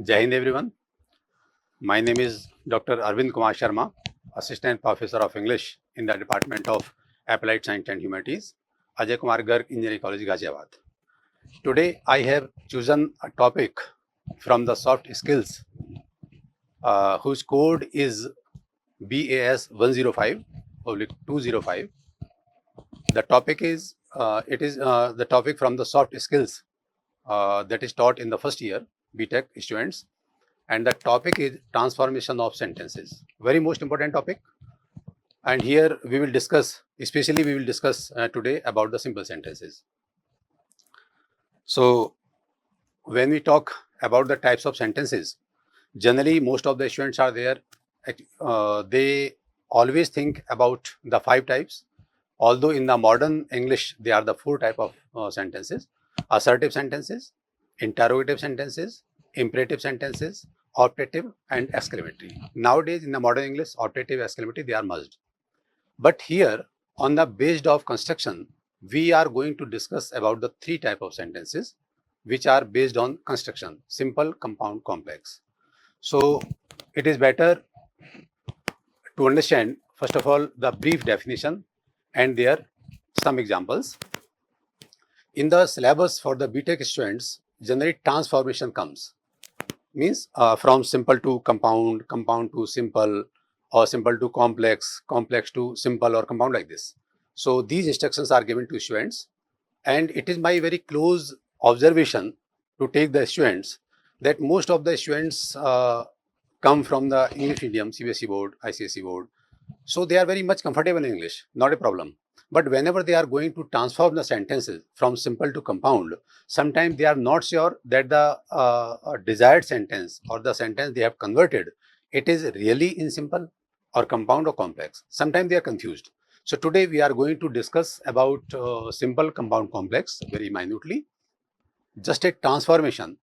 Jai Hind everyone. My name is Dr. Arvind Kumar Sharma, Assistant Professor of English in the Department of Applied Science and Humanities, Akgec Engineering College, Ghaziabad. Today I have chosen a topic from the soft skills whose code is BAS 105 205. The topic is the topic from the soft skills that is taught in the first year BTech students, and the topic is transformation of sentences. Very most important topic. And here we will discuss, especially we will discuss today about the simple sentences. So when we talk about the types of sentences, generally most of the students are there. They always think about the 5 types. Although in the modern English, they are the 4 type of sentences: assertive sentences, interrogative sentences, imperative sentences, optative, and exclamatory. Nowadays in the modern English, optative, exclamatory, they are merged. But here on the based of construction, we are going to discuss about the 3 type of sentences which are based on construction: simple, compound, complex. So it is better to understand first of all the brief definition and their some examples. In the syllabus for the BTech students, generally transformation comes. Means from simple to compound, compound to simple, or simple to complex, complex to simple or compound, like this. So these instructions are given to students, and it is my very close observation to take the students that most of the students come from the English medium, CBSE board, ICSE board. So they are very much comfortable in English, not a problem. But whenever they are going to transform the sentences from simple to compound, sometimes they are not sure that the desired sentence or the sentence they have converted, it is really in simple or compound or complex. Sometimes they are confused. So today we are going to discuss about simple, compound, complex very minutely, just a transformation.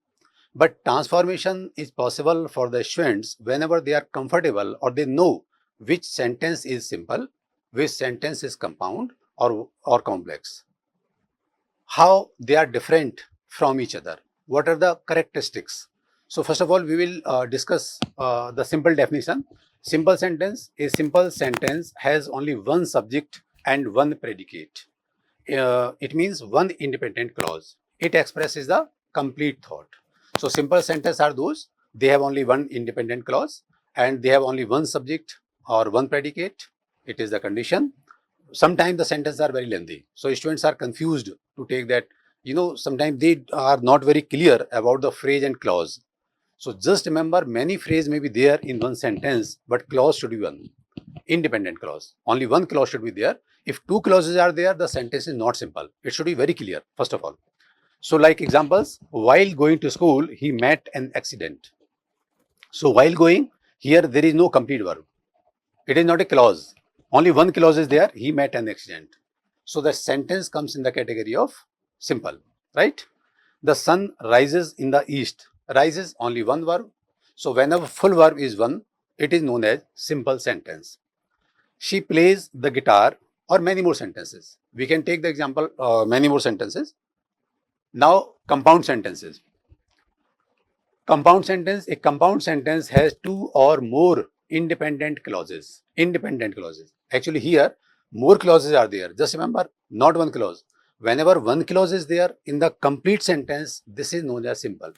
But transformation is possible for the students whenever they are comfortable or they know which sentence is simple, which sentence is compound or complex. How they are different from each other. What are the characteristics? So first of all, we will discuss the simple definition. Simple sentence. A simple sentence has only one subject and one predicate. It means one independent clause. It expresses the complete thought. So simple sentences are those, they have only one independent clause and they have only one subject or one predicate. It is the condition. Sometimes the sentences are very lengthy. So students are confused to take that, sometimes they are not very clear about the phrase and clause. So just remember, many phrases may be there in one sentence, but clause should be one. Independent clause. Only one clause should be there. If 2 clauses are there, the sentence is not simple. It should be very clear, first of all. So like examples, while going to school, he met an accident. So while going, here there is no complete verb. It is not a clause. Only one clause is there, he met an accident. So the sentence comes in the category of simple, right? The sun rises in the east. Rises, only one verb. So whenever full verb is one, it is known as simple sentence. She plays the guitar, or many more sentences. We can take the example, many more sentences. Now, compound sentences. Compound sentence, a compound sentence has 2 or more independent clauses. Independent clauses. Actually here, more clauses are there. Just remember, not one clause. Whenever one clause is there in the complete sentence, this is known as simple.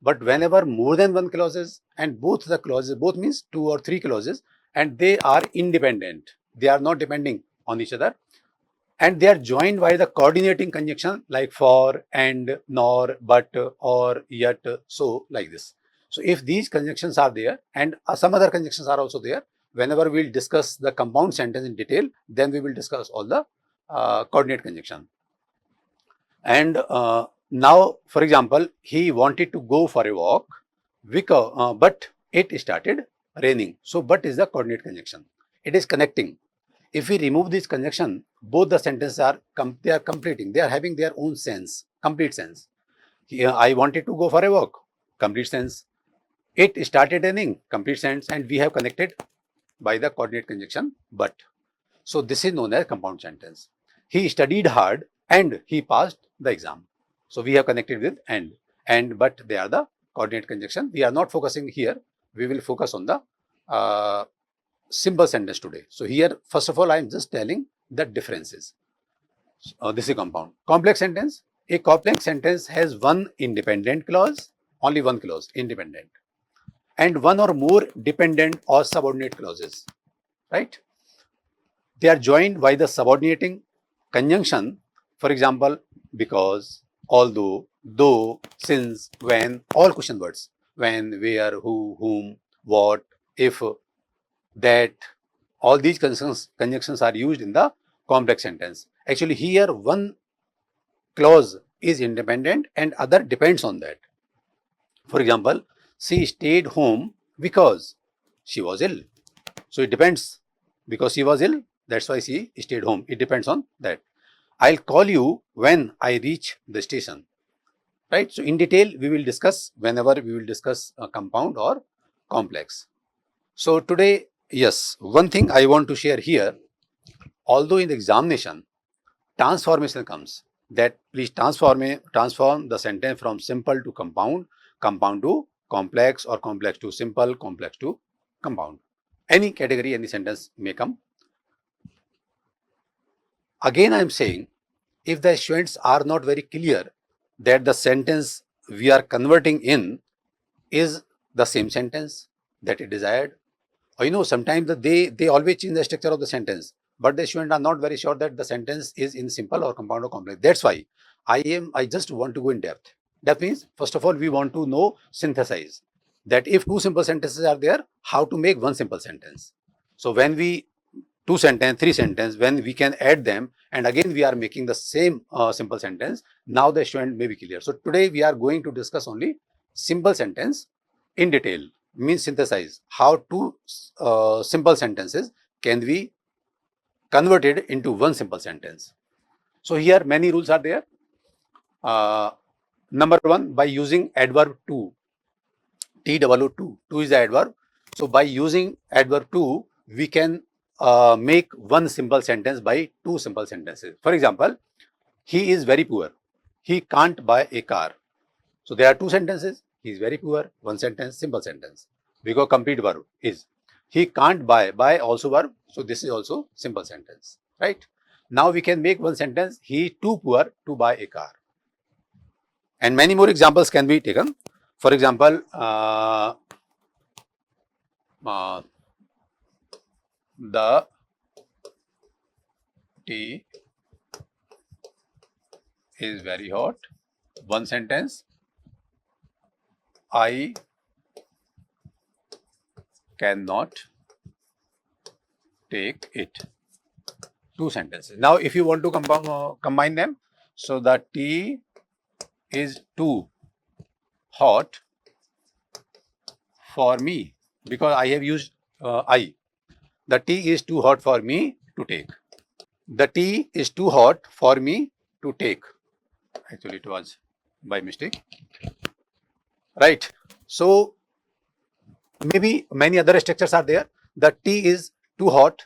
But whenever more than one clauses and both the clauses, both means 2 or 3 clauses, and they are independent, they are not depending on each other, and they are joined by the coordinating conjunction like for, and, nor, but, or, yet, so, like this. So if these conjunctions are there and some other conjunctions are also there, whenever we will discuss the compound sentence in detail, then we will discuss all the coordinate conjunction. And now, for example, he wanted to go for a walk, because, but it started raining. So but is the coordinate conjunction. It is connecting. If we remove this conjunction, both the sentences are they are completing. They are having their own sense, complete sense. Here, I wanted to go for a walk, complete sense. It started raining, complete sense, and we have connected by the coordinate conjunction but. So this is known as compound sentence. He studied hard and he passed the exam. So we have connected with and but they are the coordinate conjunction. We are not focusing here. We will focus on the simple sentence today. So here, first of all, I am just telling the differences. This is compound. Complex sentence. A complex sentence has one independent clause, only one clause, independent, and one or more dependent or subordinate clauses, right? They are joined by the subordinating conjunction. For example, because, although, though, since, when, all question words. When, where, who, whom, what, if, that, all these conjunctions are used in the complex sentence. Actually, here one clause is independent and other depends on that. For example, she stayed home because she was ill. So it depends. Because she was ill, that's why she stayed home. It depends on that. I'll call you when I reach the station. Right? So in detail, we will discuss whenever we will discuss compound or complex. So today, yes, one thing I want to share here, although in the examination, transformation comes, that please transform the sentence from simple to compound, compound to complex, or complex to simple, complex to compound. Any category, any sentence may come. Again, I am saying, if the students are not very clear that the sentence we are converting in is the same sentence that is desired, or sometimes they always change the structure of the sentence, but the students are not very sure that the sentence is in simple or compound or complex. That's why I just want to go in depth. That means, first of all, we want to know, synthesize, that if two simple sentences are there, how to make one simple sentence. So when we two sentence, three sentence, when we can add them and again we are making the same simple sentence, now the student may be clear. So today we are going to discuss only simple sentence in detail, means synthesize how two simple sentences can be converted into one simple sentence. So here many rules are there. Number one, by using adverb to, TWO2, to is the adverb. So by using adverb to, we can make one simple sentence by two simple sentences. For example, he is very poor. He can't buy a car. So there are two sentences. He is very poor, one sentence, simple sentence. Because complete verb is. He can't buy also verb. So this is also simple sentence, right? Now we can make one sentence. He is too poor to buy a car. And many more examples can be taken. For example, the tea is very hot. One sentence. I cannot take it. Two sentences. Now, if you want to combine them, so the tea is too hot for me, because I have used I. The tea is too hot for me to take. The tea is too hot for me to take. Actually, it was by mistake. Right. So, maybe many other structures are there. The tea is too hot.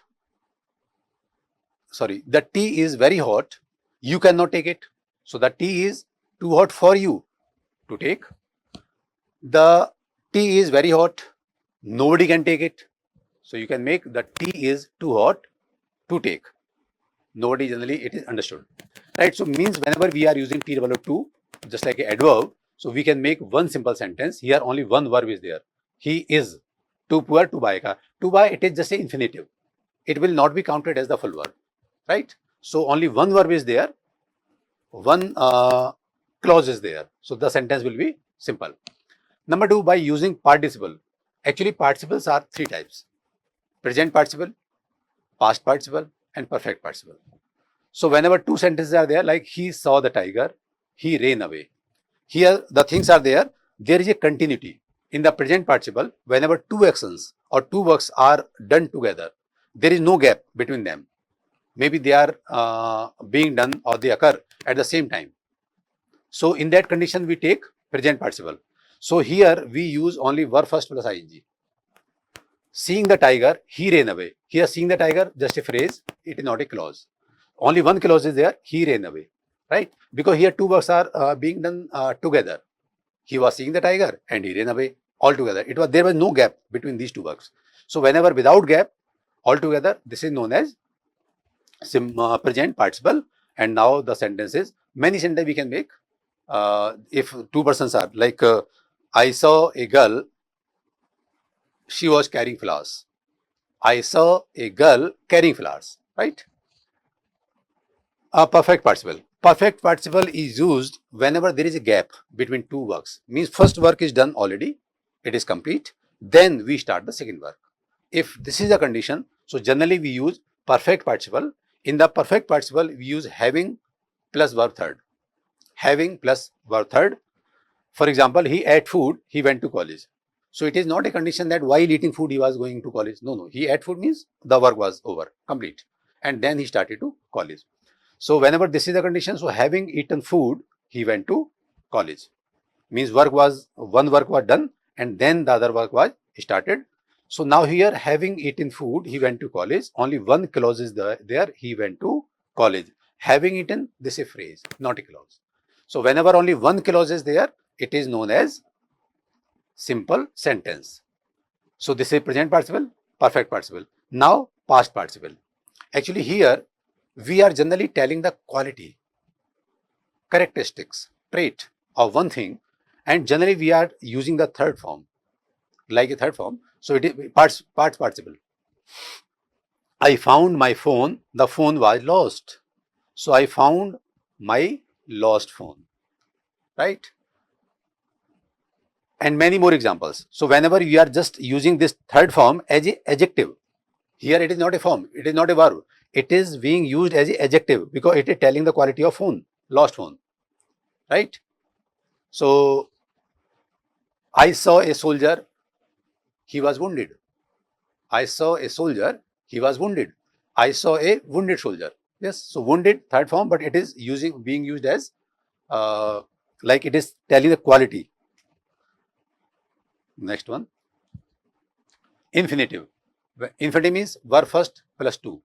Sorry, the tea is very hot. You cannot take it. So, the tea is too hot for you to take. The tea is very hot. Nobody can take it. So, you can make the tea is too hot to take. Nobody, generally it is understood. Right. So, means whenever we are using TWO2, just like an adverb, so we can make one simple sentence. Here only one verb is there. He is too poor to buy a car. To buy, it is just an infinitive. It will not be counted as the full verb. Right. So, only one verb is there. One clause is there. So, the sentence will be simple. Number two, by using participle. Actually, participles are three types: present participle, past participle, and perfect participle. So, whenever two sentences are there, like he saw the tiger, he ran away. Here, the things are there. There is a continuity. In the present participle, whenever two actions or two works are done together, there is no gap between them. Maybe they are being done or they occur at the same time. So, in that condition, we take present participle. So, here we use only verb first plus ing. Seeing the tiger, he ran away. Here, seeing the tiger, just a phrase, it is not a clause. Only one clause is there, he ran away, right? Because here two works are being done together. He was seeing the tiger and he ran away altogether. There was no gap between these two verbs. So whenever without gap altogether, this is known as present participle. And now the sentences, many sentences we can make. If two persons are like, I saw a girl, she was carrying flowers. I saw a girl carrying flowers, right? A perfect participle. Perfect participle is used whenever there is a gap between two works. Means first work is done already, it is complete. Then we start the second work. If this is a condition, so generally we use perfect participle. In the perfect participle, we use having plus verb third. Having plus verb third. For example, he ate food, he went to college. So it is not a condition that while eating food he was going to college. No. He ate food means the work was over, complete. And then he started to college. So whenever this is the condition, so having eaten food, he went to college. Means one work was done and then the other work was started. So now here, having eaten food, he went to college. Only one clause is there, he went to college. Having eaten, this is a phrase, not a clause. So whenever only one clause is there, it is known as simple sentence. So this is present participle, perfect participle. Now past participle. Actually here we are generally telling the quality, characteristics, trait of one thing, and generally we are using the third form, like a third form. So it is past participle. I found my phone, the phone was lost. So I found my lost phone, right? And many more examples. So whenever you are just using this third form as an adjective, here it is not a form, it is not a verb. It is being used as an adjective because it is telling the quality of phone, lost phone, right? So I saw a soldier, he was wounded. I saw a soldier, he was wounded. I saw a wounded soldier. Yes, so wounded, third form, but it is being used as like it is telling the quality. Next one, infinitive. Infinitive means verb first plus to.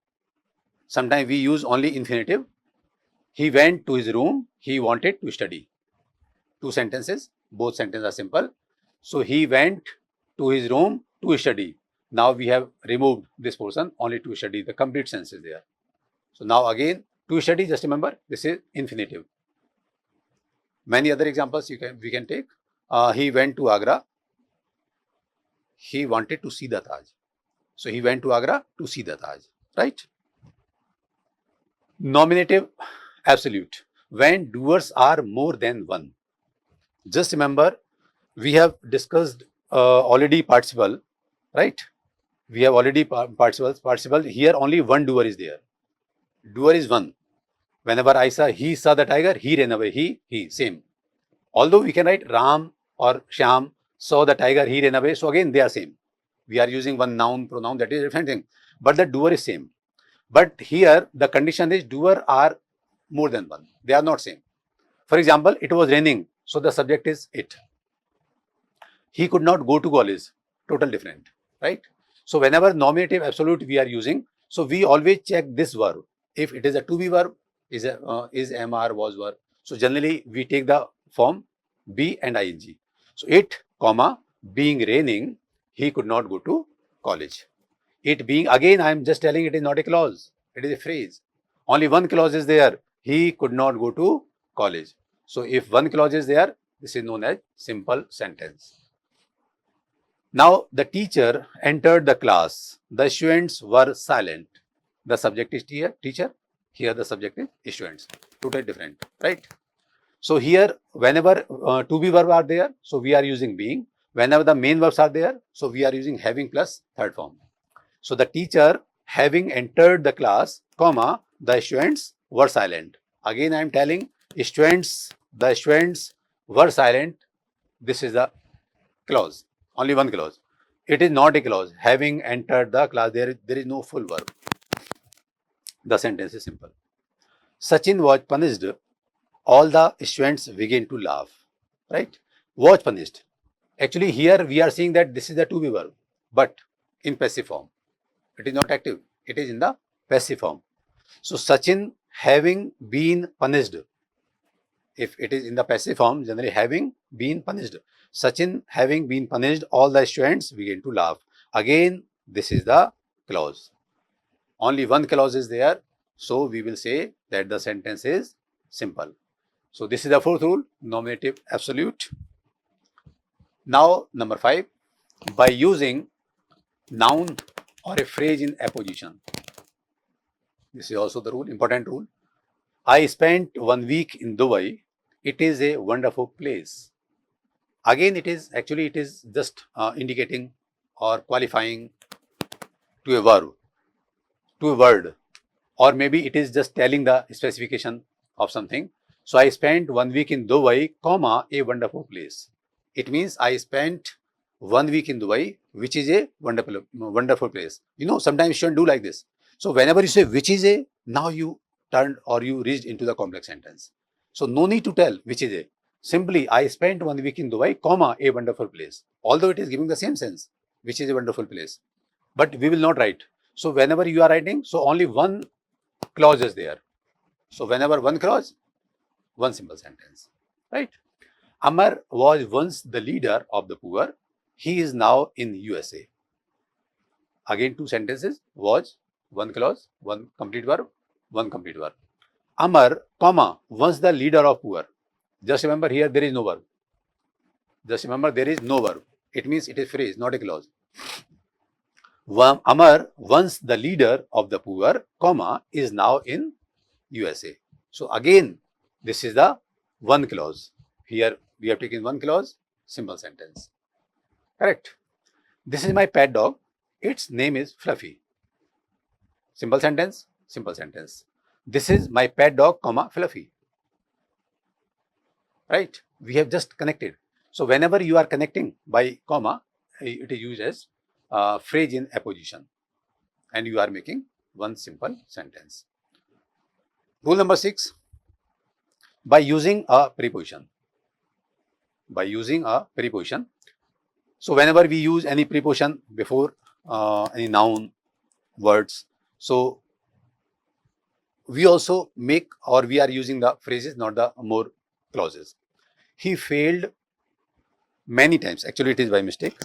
Sometimes we use only infinitive. He went to his room, he wanted to study. Two sentences, both sentences are simple. So he went to his room to study. Now we have removed this portion, only to study, the complete sense is there. So now again, to study, just remember, this is infinitive. Many other examples we can take. He went to Agra, he wanted to see the Taj. So he went to Agra to see the Taj, right? Nominative, absolute. When doers are more than one. Just remember, we have discussed already participle, right? We have already participle. Here only one doer is there. Doer is one. Whenever he saw the tiger, he ran away. He, same. Although we can write Ram or Shyam saw the tiger, he ran away. So again, they are same. We are using one noun, pronoun, that is different thing. But the doer is same. But here the condition is doer are more than one. They are not same. For example, it was raining. So the subject is it. He could not go to college. Total different, right? So whenever nominative absolute we are using, so we always check this verb. If it is a to be verb, is am, are, was verb. So generally we take the form be and ing. So it, comma, being raining, he could not go to college. It being, again I am just telling it is not a clause, it is a phrase. Only one clause is there, he could not go to college. So if one clause is there, this is known as simple sentence. Now the teacher entered the class. The students were silent. The subject is teacher. Here the subject is students. Totally different, right? So here whenever to be verb are there, so we are using being. Whenever the main verbs are there, so we are using having plus third form. So the teacher having entered the class, comma, the students were silent. Again I am telling the students were silent. This is the clause. Only one clause. It is not a clause. Having entered the class, there is no full verb. The sentence is simple. Sachin was punished. All the students began to laugh. Right? Was punished. Actually, here we are seeing that this is the to be verb, but in passive form. It is not active. It is in the passive form. So Sachin having been punished if it is in the passive form, generally having been punished. Sachin having been punished, all the students begin to laugh. Again, this is the clause. Only one clause is there. So we will say that the sentence is simple. So this is the fourth rule, nominative absolute. Now number 5, by using noun or a phrase in apposition. This is also the rule, important rule. I spent 1 week in Dubai. It is a wonderful place. Again, it is just indicating or qualifying to a verb, to a word, or maybe it is just telling the specification of something. So I spent 1 week in Dubai, comma, a wonderful place. It means I spent 1 week in Dubai, which is a wonderful place. You know, sometimes students do like this. So whenever you say which is a, now you turned or you reached into the complex sentence. So no need to tell which is a. Simply, I spent 1 week in Dubai, comma, a wonderful place. Although it is giving the same sense, which is a wonderful place. But we will not write. So whenever you are writing, so only one clause is there. So whenever one clause, one simple sentence, right? Amar was once the leader of the poor. He is now in USA. Again, two sentences, was, one clause, one complete verb, one complete verb. Amar, comma, once the leader of poor. Just remember here there is no verb. Just remember there is no verb. It means it is phrase, not a clause. Amar, once the leader of the poor, comma, is now in USA. So again, this is the one clause. Here we have taken one clause, simple sentence. Correct. This is my pet dog. Its name is Fluffy. Simple sentence, simple sentence. This is my pet dog, comma, Fluffy. Right? We have just connected. So whenever you are connecting by comma, it is used as phrase in apposition. And you are making one simple sentence. Rule number 6, by using a preposition. By using a preposition. So whenever we use any preposition before any noun, words, so we also make or we are using the phrases, not the more clauses. He failed many times. Actually, it is by mistake.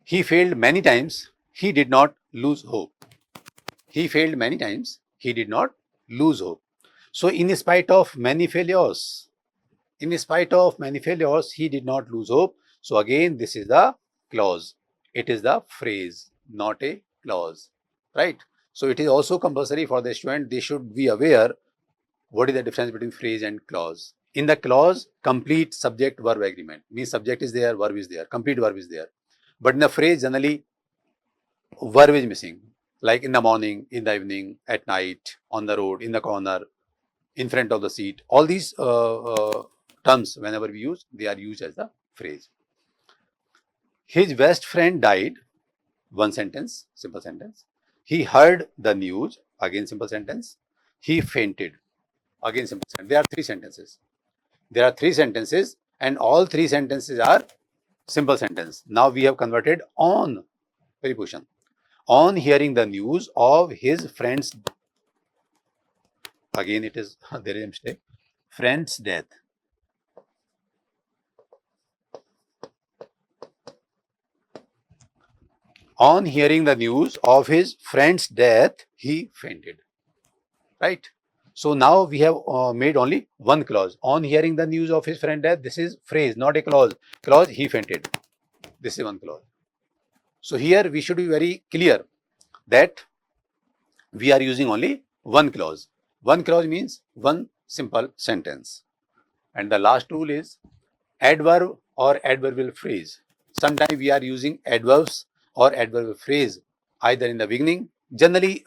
He failed many times. He did not lose hope. He failed many times. He did not lose hope. So in spite of many failures, he did not lose hope. So again, this is the clause. It is the phrase, not a clause, right? So it is also compulsory for the student. They should be aware what is the difference between phrase and clause. In the clause, complete subject verb agreement means subject is there, verb is there, complete verb is there. But in the phrase, generally verb is missing, like in the morning, in the evening, at night, on the road, in the corner, in front of the seat. All these terms, whenever we use, they are used as the phrase. His best friend died. One sentence, simple sentence. He heard the news. Again, simple sentence. He fainted. Again, simple sentence. There are three sentences. There are three sentences, and all three sentences are simple sentence. Now we have converted on preposition. On hearing the news of his friend's, again it is, there is a mistake, friend's death. On hearing the news of his friend's death, he fainted. Right? So now we have made only one clause. On hearing the news of his friend's death, this is phrase, not a clause. Clause, he fainted. This is one clause. So here we should be very clear that we are using only one clause. One clause means one simple sentence. And the last rule is adverb or adverbial phrase. Sometimes we are using adverbs or adverbial phrase either in the beginning. Generally,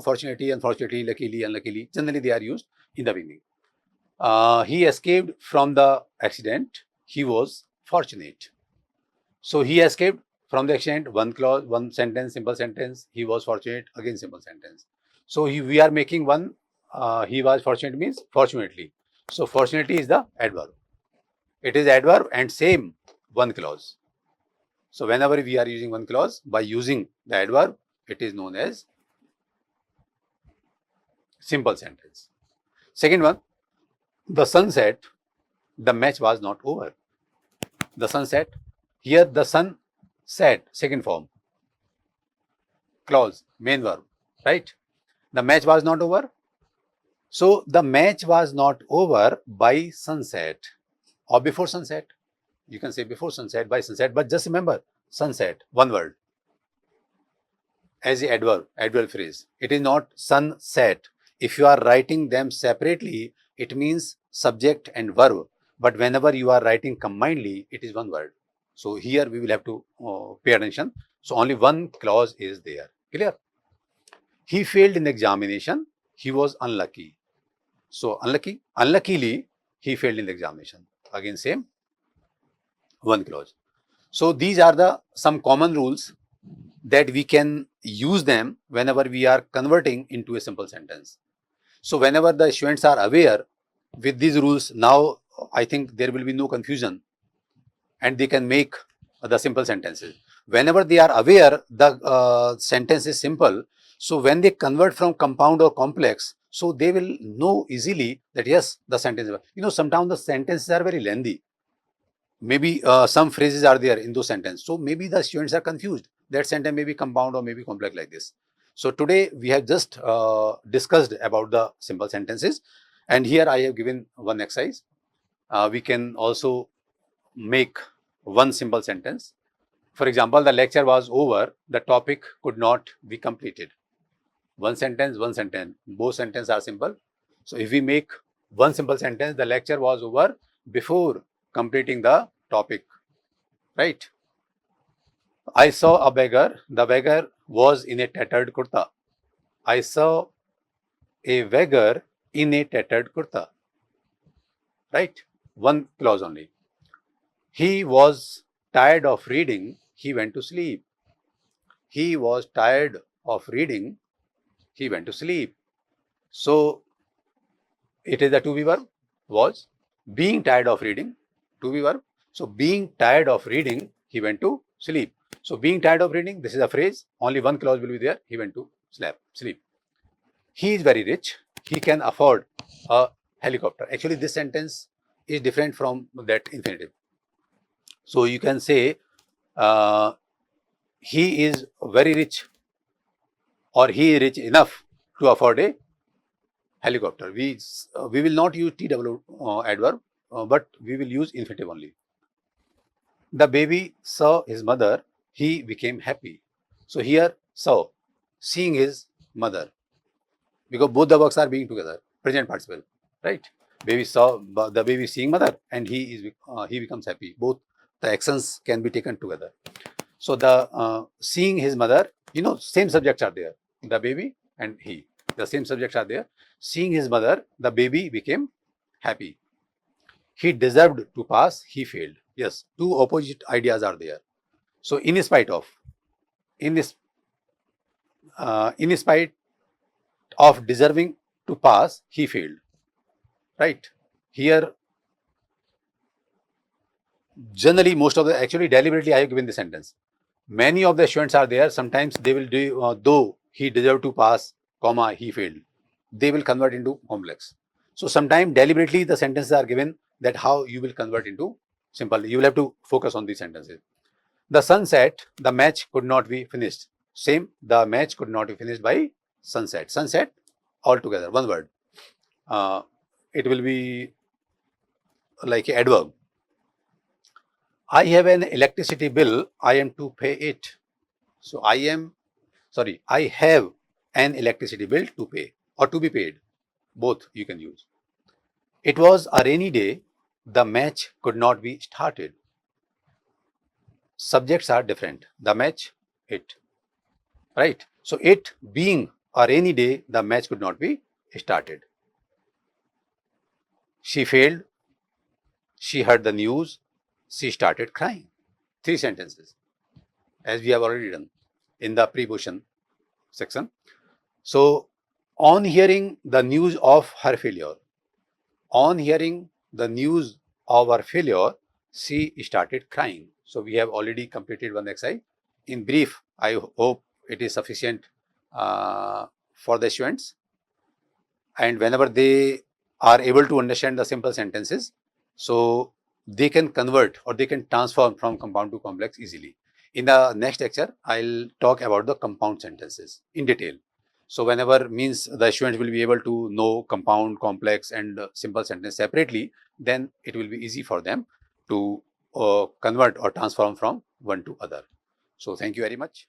fortunately, unfortunately, luckily, unluckily, generally they are used in the beginning. He escaped from the accident. He was fortunate. So he escaped from the accident. One clause, one sentence, simple sentence. He was fortunate. Again, simple sentence. So we are making one. He was fortunate means fortunately. So fortunately is the adverb. It is adverb and same one clause. So whenever we are using one clause, by using the adverb, it is known as Simple sentence. Second one, the sun set, the match was not over. The sun set, here the sun set, second form, clause, main verb, right? The match was not over. So the match was not over by sunset or before sunset. You can say before sunset, by sunset, but just remember sunset, one word, as the adverb phrase. It is not sunset. If you are writing them separately, it means subject and verb. But whenever you are writing combinedly, it is one word. So here we will have to pay attention. So only one clause is there. Clear? He failed in the examination. He was unlucky. So unluckily, he failed in the examination. Again, same one clause. So these are the some common rules that we can use them whenever we are converting into a simple sentence. So whenever the students are aware with these rules, now I think there will be no confusion and they can make the simple sentences. Whenever they are aware the sentence is simple, so when they convert from compound or complex, so they will know easily that yes, the sentence, sometimes the sentences are very lengthy. Maybe some phrases are there in those sentences. So maybe the students are confused. That sentence may be compound or maybe complex like this. So today we have just discussed about the simple sentences. And here I have given one exercise. We can also make one simple sentence. For example, the lecture was over. The topic could not be completed. One sentence, both sentences are simple. So if we make one simple sentence, the lecture was over before completing the topic, right? I saw a beggar. The beggar was in a tattered kurta. I saw a beggar in a tattered kurta, right? One clause only. He was tired of reading. He went to sleep. He was tired of reading. He went to sleep. So it is a to be verb, was. Being tired of reading, to be verb. So being tired of reading, he went to sleep. So being tired of reading, this is a phrase. Only one clause will be there. He went to sleep. He is very rich. He can afford a helicopter. Actually, this sentence is different from that infinitive. So you can say he is very rich or he is rich enough to afford a helicopter. We will not use TW adverb, but we will use infinitive only. The baby saw his mother, he became happy. So here saw, seeing his mother, because both the works are being together, present participle, right? Baby saw the baby seeing mother and he becomes happy. Both the actions can be taken together. So the seeing his mother, same subjects are there. The baby and he, the same subjects are there. Seeing his mother, the baby became happy. He deserved to pass, he failed. Yes, two opposite ideas are there. So in spite of deserving to pass, he failed. Right? Here, generally, actually deliberately I have given the sentence. Many of the students are there. Sometimes they will do, though he deserved to pass, comma, he failed. They will convert into complex. So sometimes deliberately the sentences are given that how you will convert into simple. You will have to focus on these sentences. The sun set, the match could not be finished. Same, the match could not be finished by sunset. Sunset, altogether, one word. It will be like an adverb. I have an electricity bill, I am to pay it. So I have an electricity bill to pay or to be paid. Both you can use. It was a rainy day, the match could not be started. Subjects are different. The match, it. Right? So it being a rainy day, the match could not be started. She failed. She heard the news. She started crying. 3 sentences, as we have already done in the preposition section. So, on hearing the news of her failure, she started crying. So, we have already completed one exercise. In brief, I hope it is sufficient for the students. and whenever they are able to understand the simple sentences, so they can convert or they can transform from compound to complex easily. In the next lecture, I'll talk about the compound sentences in detail. So whenever means the students will be able to know compound, complex and simple sentence separately, then it will be easy for them to convert or transform from one to other. So thank you very much.